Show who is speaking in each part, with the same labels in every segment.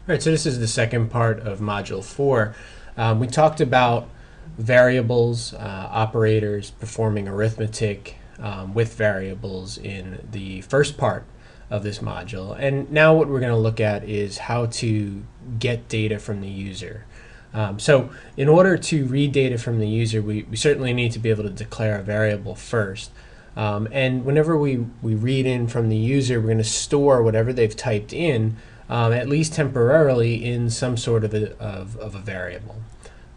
Speaker 1: All right, so this is the second part of Module 4. We talked about variables, operators, performing arithmetic with variables in the first part of this module. And now what we're going to look at is how to get data from the user. So in order to read data from the user, we certainly need to be able to declare a variable first. And whenever we read in from the user, we're going to store whatever they've typed in, at least temporarily, in some sort of a variable.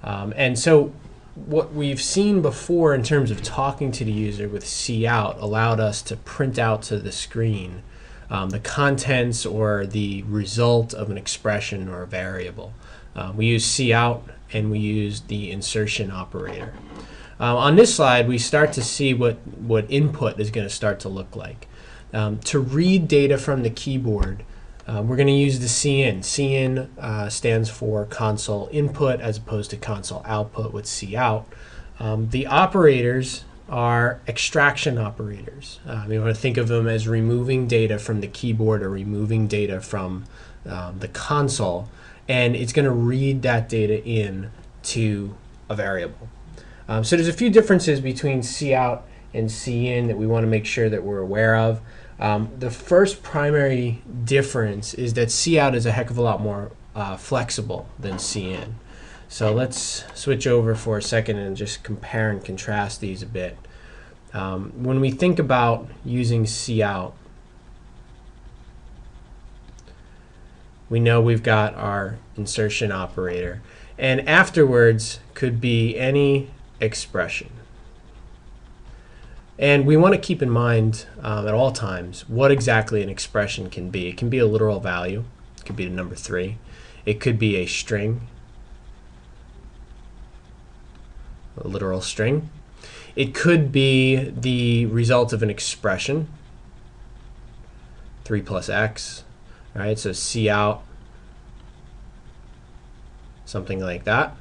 Speaker 1: And so what we've seen before in terms of talking to the user with cout allowed us to print out to the screen the contents or the result of an expression or a variable. We use cout and we use the insertion operator. On this slide, we start to see what input is going to start to look like. To read data from the keyboard, we're going to use the cin. Cin stands for console input as opposed to console output with cout. The operators are extraction operators. You want to think of them as removing data from the keyboard or removing data from the console, and it's going to read that data in to a variable. So there's a few differences between cout and cin that we want to make sure that we're aware of. The first primary difference is that cout is a heck of a lot more flexible than cin. So let's switch over for a second and just compare and contrast these a bit. When we think about using cout, we know we've got our insertion operator, and afterwards could be any expression. And we want to keep in mind at all times what exactly an expression can be. It can be a literal value. It could be the number 3. It could be a string, a literal string. It could be the result of an expression, 3 plus x. All right, so cout, something like that.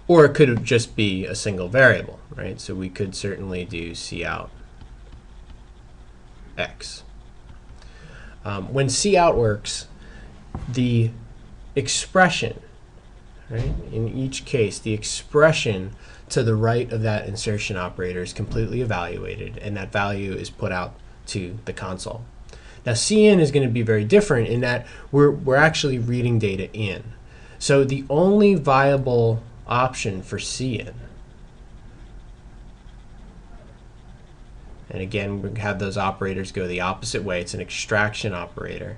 Speaker 1: Or it could just be a single variable, right? So we could certainly do cout x. When cout works, the expression, right, in each case, the expression to the right of that insertion operator is completely evaluated, and that value is put out to the console. Now, cin is going to be very different in that we're actually reading data in. So the only viable option for cin, and again we have those operators go the opposite way, it's an extraction operator,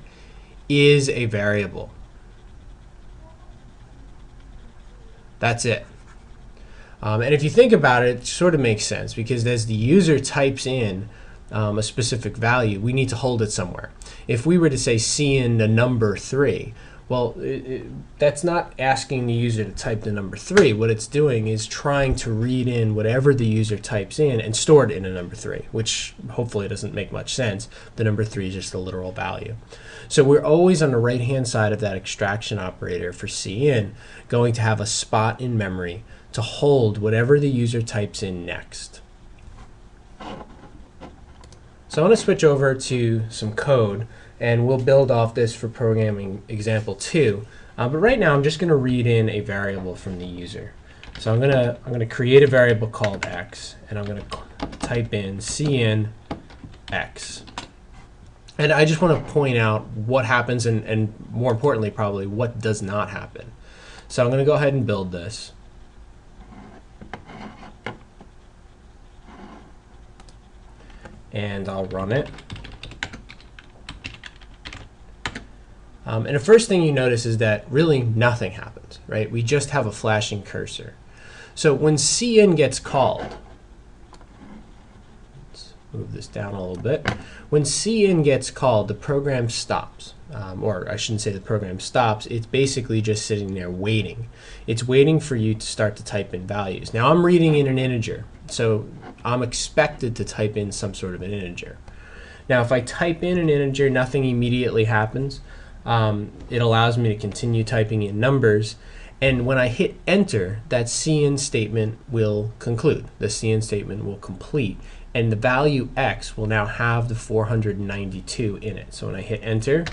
Speaker 1: is a variable. That's it. And if you think about it, it sort of makes sense, because as the user types in a specific value, we need to hold it somewhere. If we were to say cin the number 3, well, that's not asking the user to type the number 3. What it's doing is trying to read in whatever the user types in and store it in a number 3, which hopefully doesn't make much sense. The number 3 is just a literal value. So we're always on the right-hand side of that extraction operator for cin going to have a spot in memory to hold whatever the user types in next. So I want to switch over to some code, and we'll build off this for programming example 2. But right now I'm just going to read in a variable from the user. So I'm going to create a variable called x, and I'm going to type in cin x. And I just want to point out what happens, and more importantly probably what does not happen. So I'm going to go ahead and build this. And I'll run it. And the first thing you notice is that really nothing happens, right? We just have a flashing cursor. So when cin gets called, let's move this down a little bit. When cin gets called, the program stops. Or I shouldn't say the program stops. It's basically just sitting there waiting. It's waiting for you to start to type in values. Now I'm reading in an integer, so I'm expected to type in some sort of an integer. Now if I type in an integer, nothing immediately happens. It allows me to continue typing in numbers, and when I hit enter, that cin statement will conclude. The cin statement will complete, and the value x will now have the 492 in it. So when I hit enter,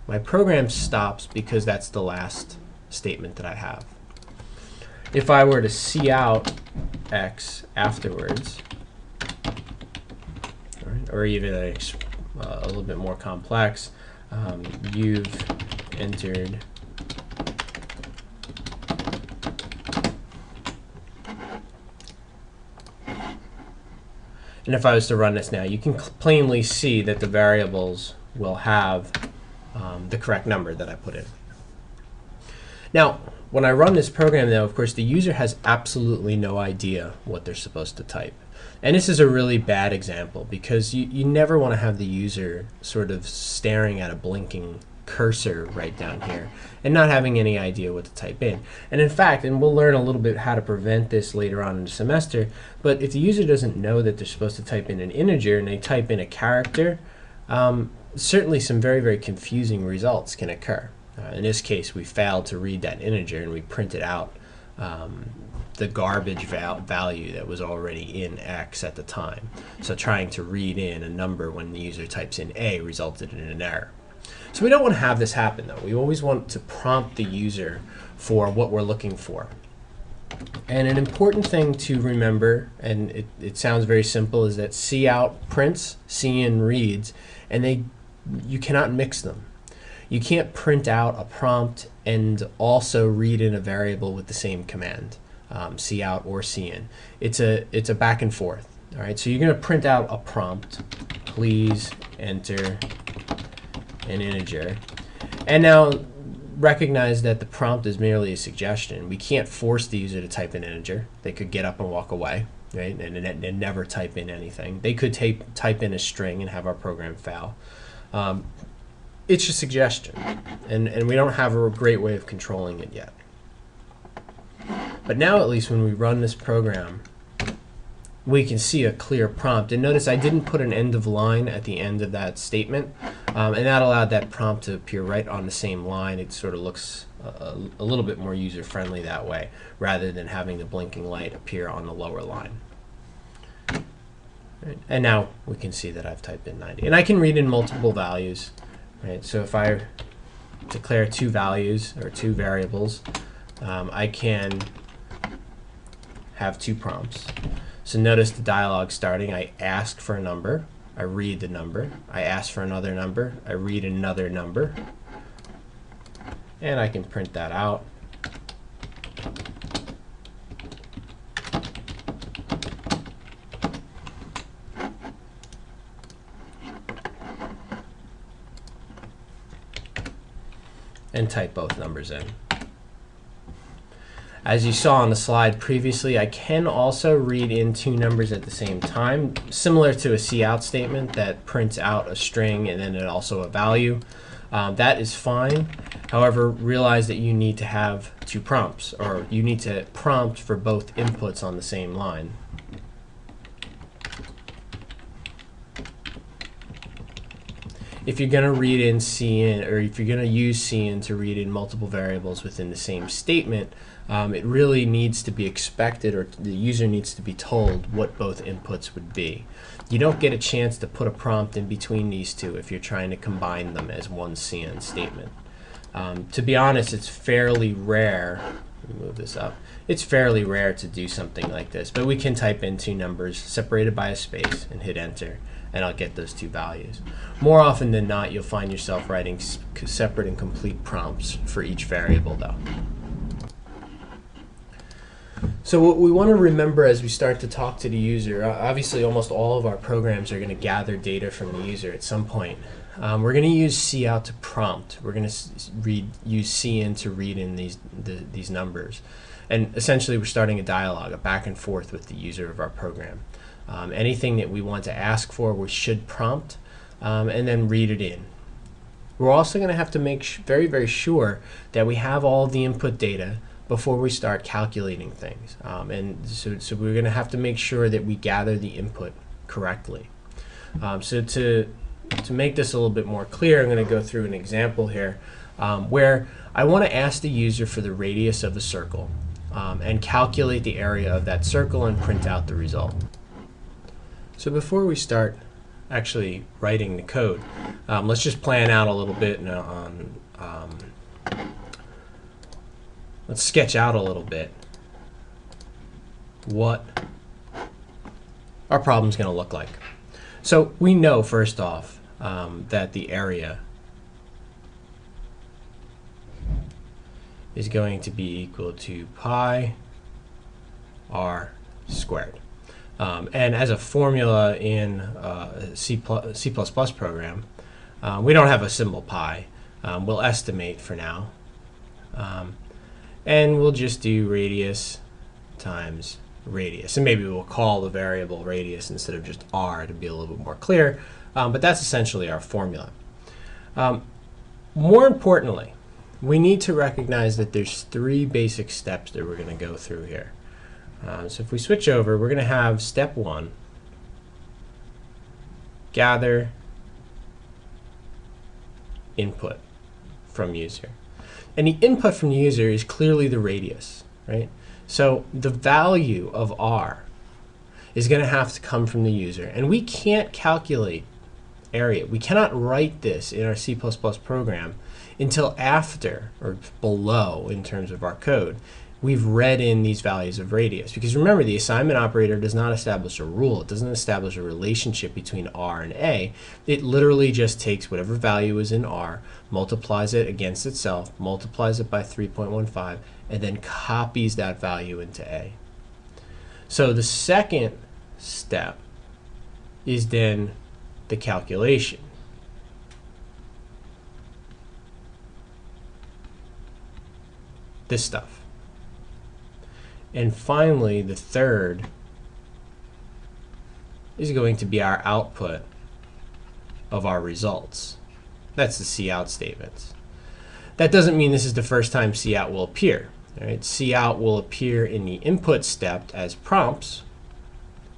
Speaker 1: my program stops because that's the last statement that I have. If I were to see out x afterwards, right, or even a little bit more complex, you've entered and if I was to run this now, you can plainly see that the variables will have the correct number that I put in. Now, when I run this program, though, of course, the user has absolutely no idea what they're supposed to type. And this is a really bad example because you never want to have the user sort of staring at a blinking cursor right down here and not having any idea what to type in. And in fact, and we'll learn a little bit how to prevent this later on in the semester, but if the user doesn't know that they're supposed to type in an integer and they type in a character, certainly some very, very confusing results can occur. In this case, we failed to read that integer and we printed out the garbage value that was already in x at the time. So trying to read in a number when the user types in a resulted in an error. So we don't want to have this happen, though. We always want to prompt the user for what we're looking for. And an important thing to remember, and it sounds very simple, is that cout prints, cin reads, and you cannot mix them. You can't print out a prompt and also read in a variable with the same command, cout or cin. It's a back and forth. All right, so you're going to print out a prompt. Please enter an integer. And now recognize that the prompt is merely a suggestion. We can't force the user to type an integer. They could get up and walk away, right, and never type in anything. They could type in a string and have our program fail. It's a suggestion, and we don't have a great way of controlling it yet. But now, at least when we run this program, we can see a clear prompt. And notice I didn't put an end of line at the end of that statement, and that allowed that prompt to appear right on the same line. It sort of looks a little bit more user-friendly that way, rather than having the blinking light appear on the lower line. Right. And now we can see that I've typed in 90. And I can read in multiple values. Right. So if I declare two values or two variables, I can have two prompts. So notice the dialog starting. I ask for a number. I read the number. I ask for another number. I read another number. And I can print that out. And type both numbers in. As you saw on the slide previously, I can also read in two numbers at the same time, similar to a cout statement that prints out a string and then also a value. That is fine. However, realize that you need to have two prompts, or you need to prompt for both inputs on the same line. If you're going to read in cin, or if you're going to use cin to read in multiple variables within the same statement, it really needs to be expected, or the user needs to be told what both inputs would be. You don't get a chance to put a prompt in between these two if you're trying to combine them as one cin statement. To be honest, it's fairly rare. Let me move this up. It's fairly rare to do something like this, but we can type in two numbers separated by a space and hit enter, and I'll get those two values. More often than not, you'll find yourself writing separate and complete prompts for each variable, though. So what we want to remember as we start to talk to the user, obviously almost all of our programs are going to gather data from the user at some point. We're going to use cout to prompt. We're going to use cin to read in these numbers. And essentially we're starting a dialogue, a back and forth with the user of our program. Anything that we want to ask for, we should prompt and then read it in. We're also going to have to make very, very sure that we have all the input data before we start calculating things. And so we're going to have to make sure that we gather the input correctly. So to make this a little bit more clear, I'm going to go through an example here where I want to ask the user for the radius of a circle and calculate the area of that circle and print out the result. So before we start actually writing the code. Let's just plan out a little bit now on, let's sketch out a little bit what our problem is going to look like. So we know, first off, that the area is going to be equal to pi r squared. And as a formula in a C++ program, we don't have a symbol pi. We'll estimate for now. And we'll just do radius times radius. And maybe we'll call the variable radius instead of just r to be a little bit more clear. But that's essentially our formula. More importantly, we need to recognize that there's 3 basic steps that we're going to go through here. So if we switch over, we're going to have step 1, gather input from user. And the input from the user is clearly the radius, right? So the value of r is going to have to come from the user. And we can't calculate area. We cannot write this in our C++ program until after, or below in terms of our code, we've read in these values of radius. Because remember, the assignment operator does not establish a rule. It doesn't establish a relationship between r and a. It literally just takes whatever value is in r, multiplies it against itself, multiplies it by 3.15, and then copies that value into a. So the second step is then the calculation. This stuff. And finally, the third is going to be our output of our results. That's the cout statements. That doesn't mean this is the first time cout will appear. Right? Cout will appear in the input step as prompts,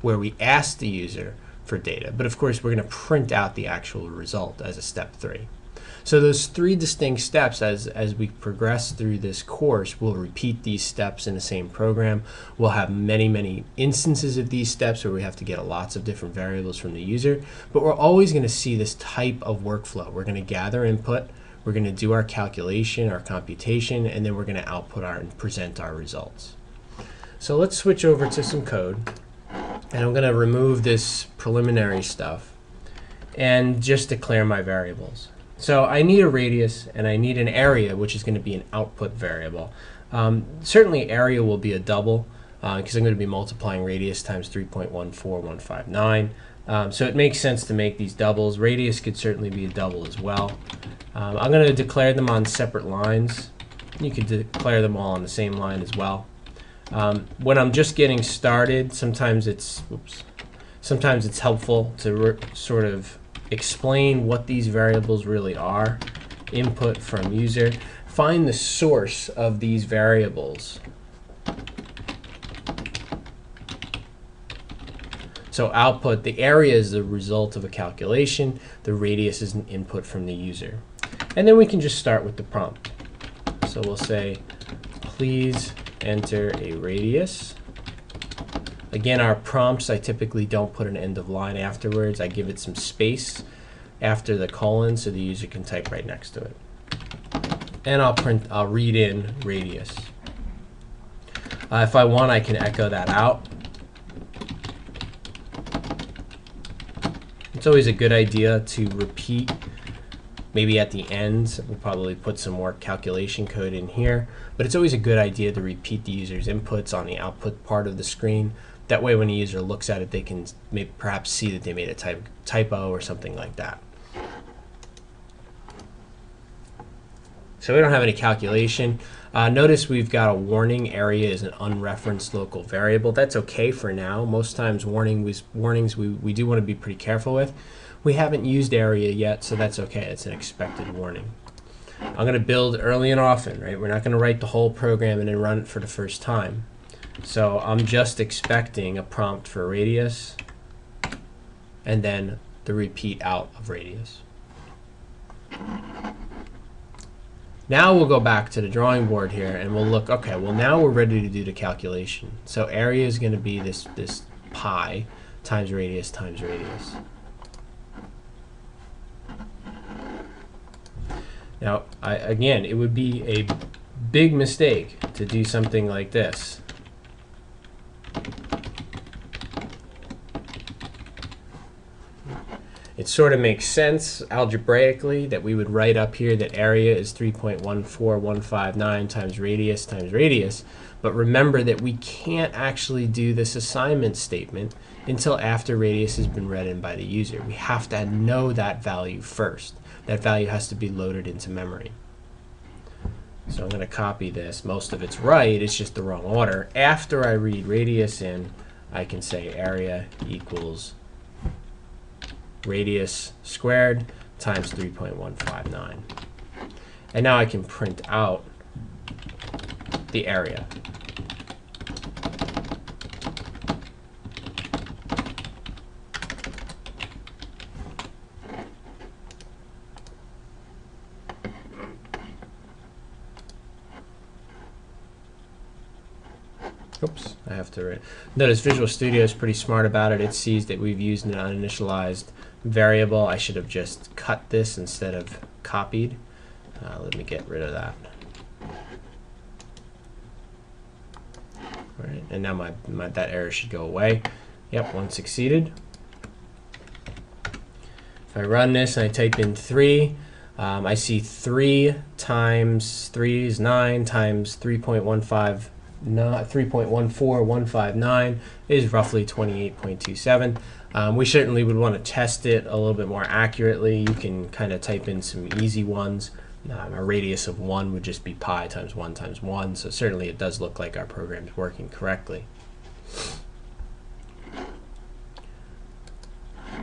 Speaker 1: where we ask the user for data. But of course, we're going to print out the actual result as a step 3. So those 3 distinct steps, as we progress through this course, we'll repeat these steps in the same program. We'll have many, many instances of these steps where we have to get lots of different variables from the user. But we're always going to see this type of workflow. We're going to gather input, we're going to do our calculation, our computation, and then we're going to output and present our results. So let's switch over to some code. And I'm going to remove this preliminary stuff and just declare my variables. So I need a radius and I need an area, which is going to be an output variable. Certainly area will be a double because I'm going to be multiplying radius times 3.14159. So it makes sense to make these doubles. Radius could certainly be a double as well. I'm going to declare them on separate lines. You could declare them all on the same line as well. When I'm just getting started, sometimes it's helpful to sort of explain what these variables really are. Input from user. Find the source of these variables. So output, the area is the result of a calculation. The radius is an input from the user. And then we can just start with the prompt. So we'll say, please enter a radius. Again, our prompts, I typically don't put an end of line afterwards. I give it some space after the colon so the user can type right next to it. And I'll read in radius. If I want, I can echo that out. It's always a good idea to repeat. Maybe at the end, we'll probably put some more calculation code in here. But it's always a good idea to repeat the user's inputs on the output part of the screen. That way, when a user looks at it, they can maybe perhaps see that they made a typo or something like that. So we don't have any calculation. Notice we've got a warning. Area is an unreferenced local variable. That's okay for now. Most times warnings we do want to be pretty careful with. We haven't used area yet, so that's okay. It's an expected warning. I'm going to build early and often, right? We're not going to write the whole program and then run it for the first time. So I'm just expecting a prompt for radius and then the repeat out of radius. Now we'll go back to the drawing board here and we'll look, okay, well now we're ready to do the calculation. So area is going to be this pi times radius times radius. Now, again, it would be a big mistake to do something like this. It sort of makes sense algebraically that we would write up here that area is 3.14159 times radius, but remember that we can't actually do this assignment statement until after radius has been read in by the user. We have to know that value first. That value has to be loaded into memory. So I'm going to copy this. Most of it's right, it's just the wrong order. After I read radius in, I can say area equals radius squared times 3.159. And now I can print out the area. Oops, I have to notice Visual Studio is pretty smart about it. It sees that we've used an uninitialized variable. I should have just cut this instead of copied. Let me get rid of that. All right, and now that error should go away. Yep, one succeeded. If I run this and I type in 3, I see 3 times 3 is 9 times 3.14159 is roughly 28.27. We certainly would want to test it a little bit more accurately. You can kind of type in some easy ones. A radius of 1 would just be pi times 1 times 1. So certainly it does look like our program is working correctly.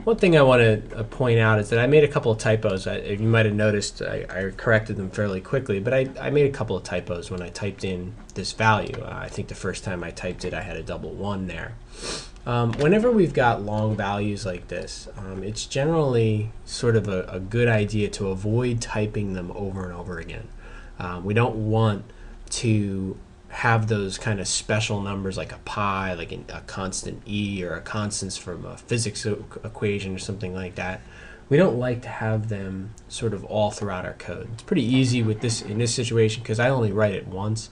Speaker 1: One thing I want to point out is that I made a couple of typos. You might have noticed I corrected them fairly quickly, but I made a couple of typos when I typed in this value. I think the first time I typed it, I had a double 1 there. Whenever we've got long values like this, it's generally sort of a good idea to avoid typing them over and over again. We don't want to have those kind of special numbers like a pi, like a constant e, or a constants from a physics equation or something like that. We don't like to have them sort of all throughout our code. It's pretty easy with this in this situation because I only write it once.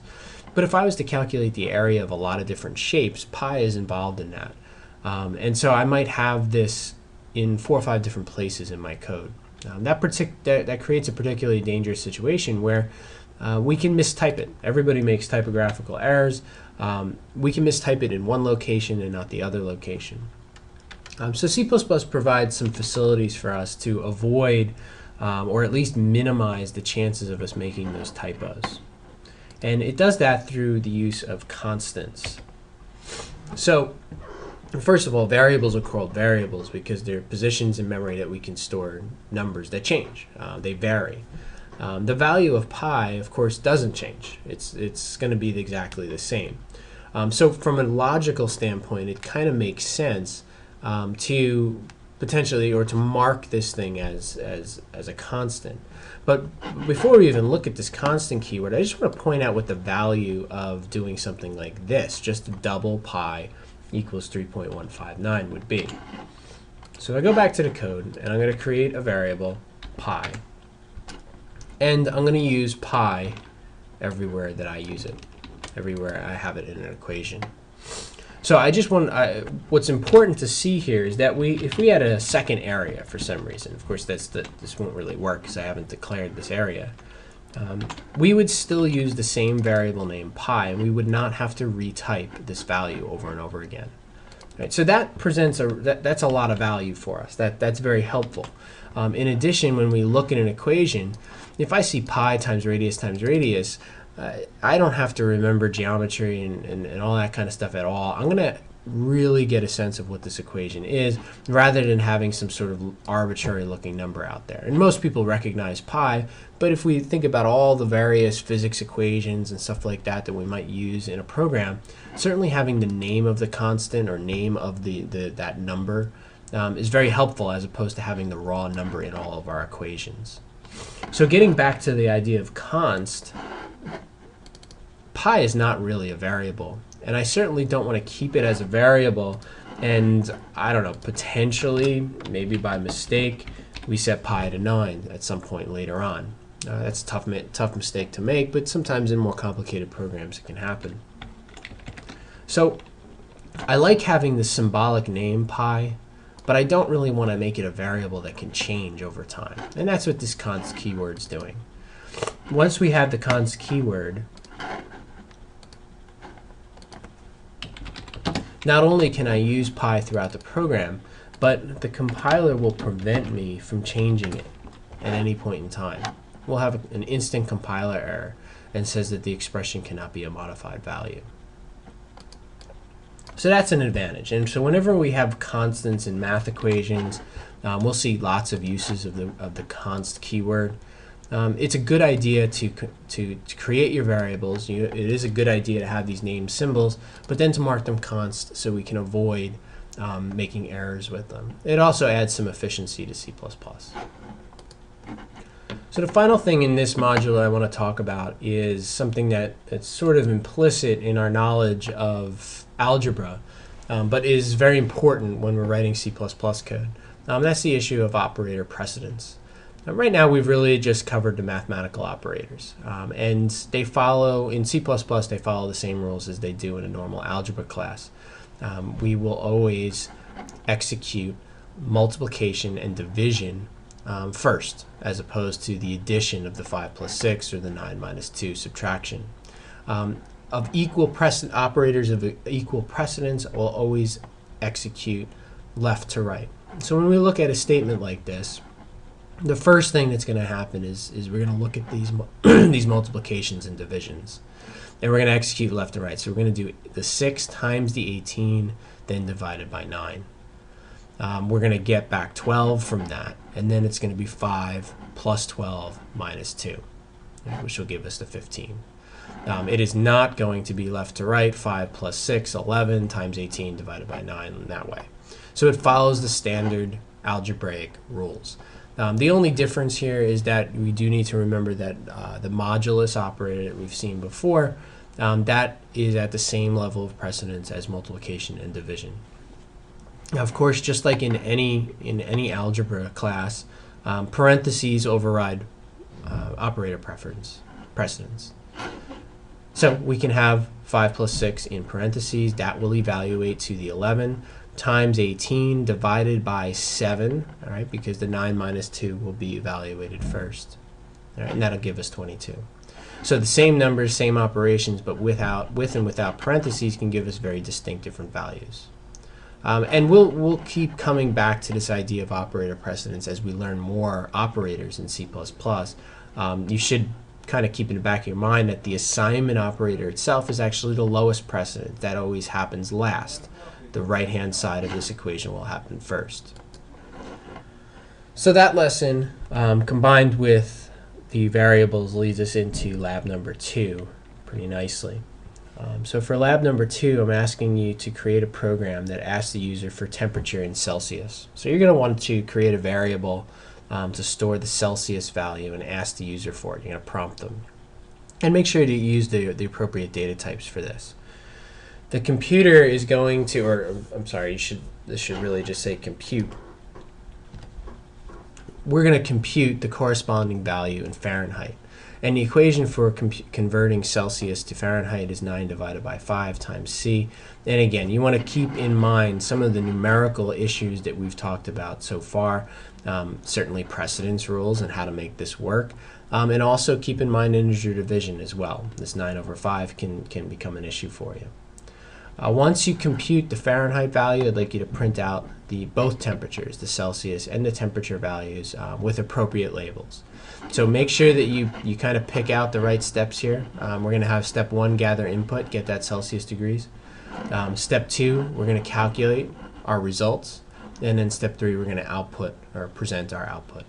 Speaker 1: But if I was to calculate the area of a lot of different shapes, pi is involved in that. And so I might have this in 4 or 5 different places in my code. That creates a particularly dangerous situation where we can mistype it. Everybody makes typographical errors. We can mistype it in one location and not the other location. So C++ provides some facilities for us to avoid or at least minimize the chances of us making those typos. And it does that through the use of constants. So first of all, variables are called variables because they're positions in memory that we can store numbers that change. They vary. The value of pi, of course, doesn't change. It's going to be exactly the same. So from a logical standpoint, it kind of makes sense to potentially or to mark this thing as a constant. But before we even look at this constant keyword, I just want to point out what the value of doing something like this, just double pi equals 3.159 would be. So I go back to the code and I'm going to create a variable pi. And I'm going to use pi everywhere that I use it, everywhere I have it in an equation. So I just want, what's important to see here is that if we had a second area for some reason, of course this won't really work because I haven't declared this area, we would still use the same variable name pi, and we would not have to retype this value over and over again. Right, so that presents that's a lot of value for us. That's very helpful. In addition, when we look at an equation, if I see pi times radius, I don't have to remember geometry and all that kind of stuff at all. I'm going to really get a sense of what this equation is rather than having some sort of arbitrary looking number out there. And most people recognize pi, but if we think about all the various physics equations and stuff like that that we might use in a program, certainly having the name of the constant or name of that number is very helpful as opposed to having the raw number in all of our equations. So getting back to the idea of const, pi is not really a variable, and I certainly don't want to keep it as a variable and, I don't know, potentially, maybe by mistake, we set pi to 9 at some point later on. That's a tough mistake to make, but sometimes in more complicated programs it can happen. So I like having the symbolic name pi, but I don't really want to make it a variable that can change over time. And that's what this const keyword's doing. Once we have the const keyword, not only can I use pi throughout the program, but the compiler will prevent me from changing it at any point in time. We'll have an instant compiler error and says that the expression cannot be a modified value. So that's an advantage. And so whenever we have constants in math equations, we'll see lots of uses of the const keyword. It's a good idea to create your variables. It is a good idea to have these named symbols, but then to mark them const so we can avoid making errors with them. It also adds some efficiency to C++. So the final thing in this module I want to talk about is something that's sort of implicit in our knowledge of algebra, but is very important when we're writing C++ code. That's the issue of operator precedence. Right now we've really just covered the mathematical operators, and they follow, in C++, they follow the same rules as they do in a normal algebra class. We will always execute multiplication and division first, as opposed to the addition of the 5 plus 6 or the 9 minus 2 subtraction. Of equal precedence, operators of equal precedence will always execute left to right. So when we look at a statement like this, the first thing that's going to happen is we're going to look at these these multiplications and divisions, and we're going to execute left and right. So we're going to do the 6 times the 18, then divided by 9. We're going to get back 12 from that, and then it's going to be 5 plus 12 minus 2, which will give us the 15. It is not going to be left to right, 5 plus 6, 11 times 18 divided by 9 in that way. So it follows the standard algebraic rules. The only difference here is that we do need to remember that the modulus operator that we've seen before, that is at the same level of precedence as multiplication and division. Now, of course, just like in any algebra class, parentheses override operator precedence. So we can have 5 plus 6 in parentheses. That will evaluate to the 11 times 18 divided by 7, all right, because the 9 minus 2 will be evaluated first. All right, and that'll give us 22. So the same numbers, same operations, but with and without parentheses can give us very distinct different values. And we'll keep coming back to this idea of operator precedence as we learn more operators in C++. You should kind of keep in the back of your mind that the assignment operator itself is actually the lowest precedence. That always happens last. The right-hand side of this equation will happen first. So that lesson, combined with the variables, leads us into lab number 2 pretty nicely. So for lab number 2, I'm asking you to create a program that asks the user for temperature in Celsius. So you're going to want to create a variable to store the Celsius value and ask the user for it. You're going to prompt them. And make sure to use the appropriate data types for this. The computer is going to, or I'm sorry, this should really just say compute. We're going to compute the corresponding value in Fahrenheit. And the equation for converting Celsius to Fahrenheit is 9 divided by 5 times C. And again, you want to keep in mind some of the numerical issues that we've talked about so far, certainly precedence rules and how to make this work. And also keep in mind integer division as well. This 9 over 5 can become an issue for you. Once you compute the Fahrenheit value, I'd like you to print out both temperatures, the Celsius and the temperature values, with appropriate labels. So make sure that you kind of pick out the right steps here. We're going to have step 1, gather input, get that Celsius degrees. Step 2, we're going to calculate our results. And then step 3, we're going to output or present our output.